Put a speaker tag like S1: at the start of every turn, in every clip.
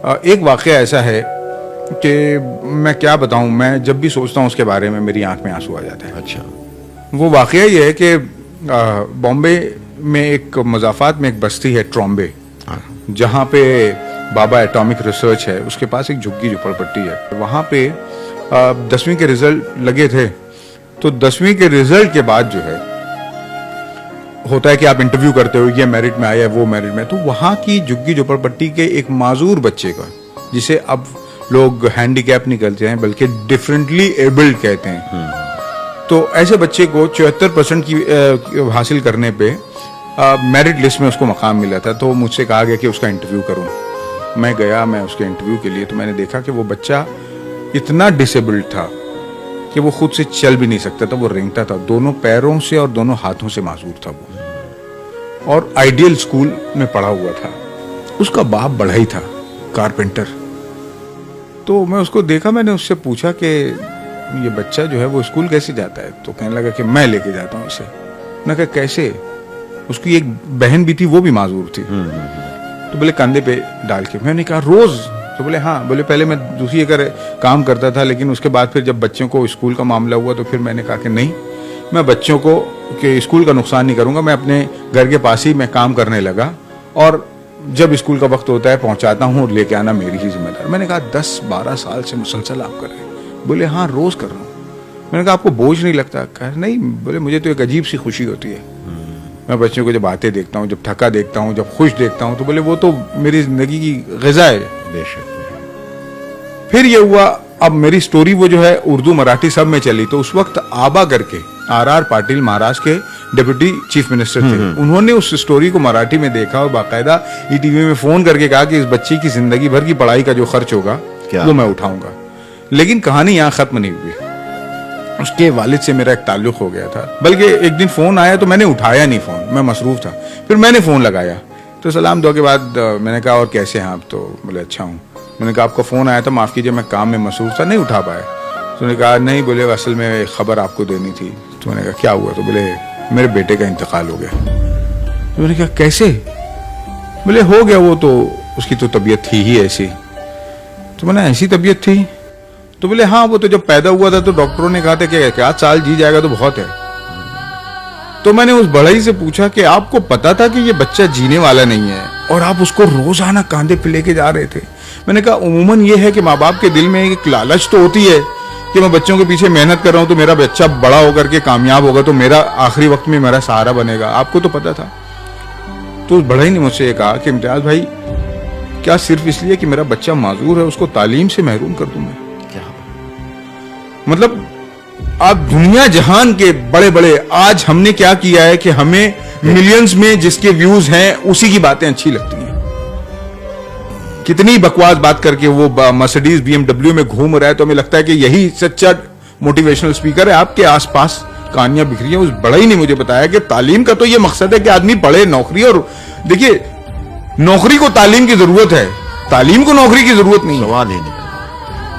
S1: ایک واقعہ ایسا ہے کہ میں کیا بتاؤں, میں جب بھی سوچتا ہوں اس کے بارے میں میری آنکھ میں آنسو آ جاتا ہے.
S2: اچھا.
S1: وہ واقعہ یہ ہے کہ بامبے میں ایک مضافات میں ایک بستی ہے ٹرامبے, جہاں پہ بابا ایٹامک ریسرچ ہے, اس کے پاس ایک جھگی جھوپڑ پٹی ہے. وہاں پہ 10ویں کے رزلٹ لگے تھے, تو 10ویں کے رزلٹ کے بعد جو ہے ہوتا ہے کہ آپ انٹرویو کرتے ہو, یہ میرٹ میں آیا ہے, وہ میرٹ میں. تو وہاں کی جھگی جھوپڑ پٹی کے ایک معذور بچے کا, جسے اب لوگ ہینڈی کیپ نہیں کہتے ہیں بلکہ ڈفرینٹلی ایبلڈ کہتے ہیں, تو ایسے بچے کو 74% کی حاصل کرنے پہ میرٹ لسٹ میں اس کو مقام ملا تھا. تو مجھ سے کہا گیا کہ اس کا انٹرویو کروں. میں گیا, میں اس کے انٹرویو کے لیے, تو میں نے دیکھا کہ وہ بچہ اتنا ڈسیبلڈ تھا کہ وہ خود سے چل بھی نہیں سکتا تھا, وہ رینگتا تھا, دونوں پیروں سے اور دونوں ہاتھوں سے معذور تھا وہ, اور آئیڈیل اسکول میں پڑھا ہوا تھا. اس کا باپ بڑھئی تھا, کارپینٹر. تو میں اس کو دیکھا, میں نے اس سے پوچھا کہ یہ بچہ جو ہے وہ اسکول کیسے جاتا ہے؟ تو کہنے لگا کہ میں لے کے جاتا ہوں اسے. میں نے کہا کیسے؟ اس کی ایک بہن بھی تھی, وہ بھی معذور تھی. تو بولے کندھے پہ ڈال کے. میں نے کہا روز؟ تو بولے ہاں. بولے پہلے میں دوسری جگہ کام کرتا تھا, لیکن اس کے بعد پھر جب بچوں کو اسکول کا معاملہ ہوا تو پھر میں نے کہا کہ نہیں, میں بچوں کو کہ اسکول کا نقصان نہیں کروں گا, میں اپنے گھر کے پاس ہی میں کام کرنے لگا, اور جب اسکول کا وقت ہوتا ہے پہنچاتا ہوں اور لے کے آنا میری ہی ذمہ دار. میں نے کہا 10-12 سال سے مسلسل آپ کر رہے ہیں؟ بولے ہاں روز کر رہا ہوں. میں نے کہا آپ کو بوجھ نہیں لگتا؟ کہا نہیں. بولے مجھے تو ایک عجیب سی خوشی ہوتی ہے, میں بچوں کو جب آتے دیکھتا ہوں, جب تھکا دیکھتا ہوں, جب خوش دیکھتا ہوں, تو بولے وہ تو میری زندگی کی غذا ہے.
S2: بے شک.
S1: پھر یہ ہوا, اب میری سٹوری وہ جو ہے اردو مراٹھی سب میں چلی. تو اس وقت آبا کر کے آر پاٹل مہاراشٹر کے ڈپٹی چیف منسٹر تھے, انہوں نے اس سٹوری کو مراٹھی میں دیکھا اور باقاعدہ ای ٹی وی میں فون کر کے کہا کہ اس بچی کی زندگی بھر کی پڑھائی کا جو خرچ ہوگا وہ میں اٹھاؤں گا. لیکن کہانی یہاں ختم نہیں ہوئی. اس کے والد سے میرا ایک تعلق ہو گیا تھا, بلکہ ایک دن فون آیا تو میں نے اٹھایا نہیں فون, میں مصروف تھا. پھر میں نے فون لگایا تو سلام دعا کے بعد میں نے کہا اور کیسے ہیں آپ؟ تو بولے اچھا ہوں. میں نے کہا آپ کا فون آیا تھا, معاف کیجیے میں کام میں مصروف تھا, نہیں اٹھا پایا. تو انہوں نے کہا نہیں, بولے اصل میں ایک خبر آپ کو دینی تھی. تو میں نے کہا کیا ہوا؟ تو بولے میرے بیٹے کا انتقال ہو گیا. تو میں نے کہا کیسے؟ بولے ہو گیا, وہ تو اس کی تو طبیعت تھی ہی ایسی. تو میں نے ایسی طبیعت تھی؟ تو بولے ہاں, وہ تو جب پیدا ہوا تھا تو ڈاکٹروں نے کہا تھا کہ 8 سال جی جائے گا تو بہت ہے. تو میں نے اس بڑھئی سے پوچھا کہ آپ کو پتا تھا کہ یہ بچہ جینے والا نہیں ہے اور آپ اس کو روزانہ کاندھے پہ لے کے جا رہے تھے؟ میں نے کہا عموماً یہ ہے کہ ماں باپ کے دل میں ایک لالچ تو ہوتی ہے کہ میں بچوں کے پیچھے محنت کر رہا ہوں تو میرا بچہ بڑا ہو کر کے کامیاب ہوگا تو میرا آخری وقت میں میرا سہارا بنے گا. آپ کو تو پتا تھا. تو اس بڑھئی نے مجھ سے یہ کہا کہ امتیاز بھائی, کیا صرف اس لیے کہ میرا بچہ معذور ہے اس کو تعلیم سے محروم کر دوں میں؟ مطلب آپ دنیا جہان کے بڑے بڑے, آج ہم نے کیا کیا ہے کہ ہمیں ملینز میں جس کے ویوز ہیں اسی کی باتیں اچھی لگتی ہیں. کتنی بکواس بات کر کے وہ مرسیڈیز BMW میں گھوم رہا ہے تو ہمیں لگتا ہے کہ یہی سچا موٹیویشنل اسپیکر ہے. آپ کے آس پاس کہانیاں بکھری ہیں. اس بڑھئی نے مجھے بتایا کہ تعلیم کا تو یہ مقصد ہے کہ آدمی پڑھے, نوکری, اور دیکھیے نوکری کو تعلیم کی ضرورت ہے, تعلیم کو نوکری کی ضرورت نہیں.
S2: سوال ہی نہیں.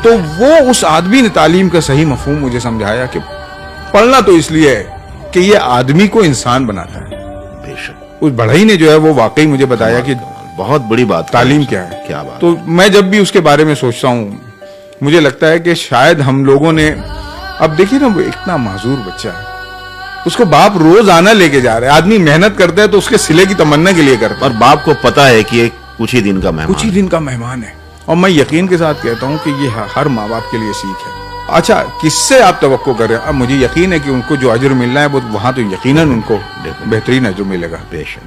S1: تو وہ اس آدمی نے تعلیم کا صحیح مفہوم مجھے سمجھایا کہ پڑھنا تو اس لیے ہے کہ یہ آدمی کو انسان بناتا ہے.
S2: بے شک.
S1: اس بڑھئی نے جو ہے وہ واقعی مجھے بتایا کہ
S2: بہت بڑی بات
S1: تعلیم کیا ہے.
S2: کیا بات.
S1: تو میں جب بھی اس کے بارے میں سوچتا ہوں مجھے لگتا ہے کہ شاید ہم لوگوں نے, اب دیکھیے نا وہ اتنا معذور بچہ ہے, اس کو باپ روز آنا لے کے جا رہا ہے. آدمی محنت کرتا ہے تو اس کے سلے کی تمنا کے لیے کرتا ہے,
S2: اور باپ کو پتا ہے کہ کچھ ہی دن کا مہمان
S1: ہے. اور میں یقین کے ساتھ کہتا ہوں کہ یہ ہر ماں باپ کے لیے سیکھ ہے. اچھا کس سے آپ توقع کریں؟ اب مجھے یقین ہے کہ ان کو جو اجر ملنا ہے وہ وہاں تو یقیناً ان کو بہترین اجر ملے گا.
S2: بے شک.